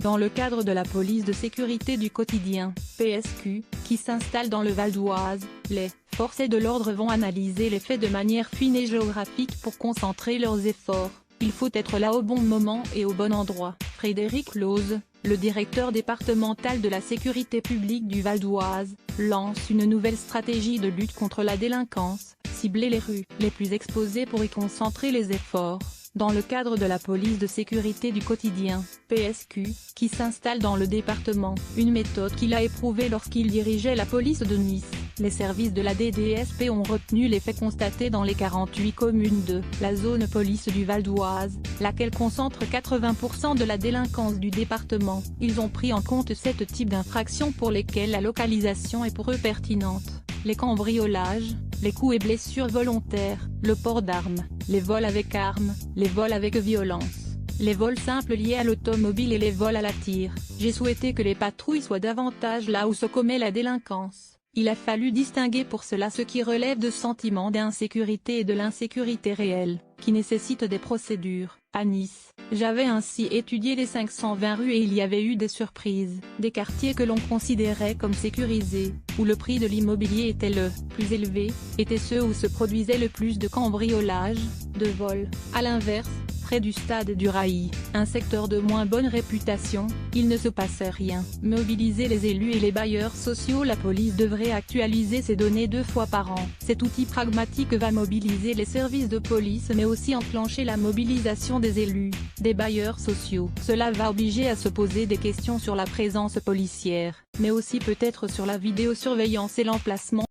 Dans le cadre de la police de sécurité du quotidien, PSQ, qui s'installe dans le Val d'Oise, les forces de l'ordre vont analyser les faits de manière fine et géographique pour concentrer leurs efforts. Il faut être là au bon moment et au bon endroit. Frédéric Lose, le directeur départemental de la sécurité publique du Val d'Oise, lance une nouvelle stratégie de lutte contre la délinquance, cibler les rues les plus exposées pour y concentrer les efforts. Dans le cadre de la police de sécurité du quotidien, PSQ, qui s'installe dans le département, une méthode qu'il a éprouvée lorsqu'il dirigeait la police de Nice. Les services de la DDSP ont retenu les faits constatés dans les 48 communes de la zone police du Val d'Oise, laquelle concentre 80% de la délinquance du département. Ils ont pris en compte 7 types d'infractions pour lesquelles la localisation est pour eux pertinente: les cambriolages, les coups et blessures volontaires, le port d'armes, les vols avec armes, les vols avec violence, les vols simples liés à l'automobile et les vols à la tire. J'ai souhaité que les patrouilles soient davantage là où se commet la délinquance. Il a fallu distinguer pour cela ce qui relève de sentiments d'insécurité et de l'insécurité réelle, qui nécessitent des procédures. À Nice, j'avais ainsi étudié les 520 rues et il y avait eu des surprises. Des quartiers que l'on considérait comme sécurisés, où le prix de l'immobilier était le plus élevé, étaient ceux où se produisait le plus de cambriolages, de vols. À l'inverse, près du stade du Rail, un secteur de moins bonne réputation, il ne se passait rien. Mobiliser les élus et les bailleurs sociaux. La police devrait actualiser ses données 2 fois par an. Cet outil pragmatique va mobiliser les services de police mais aussi enclencher la mobilisation des élus, des bailleurs sociaux. Cela va obliger à se poser des questions sur la présence policière, mais aussi peut-être sur la vidéosurveillance et l'emplacement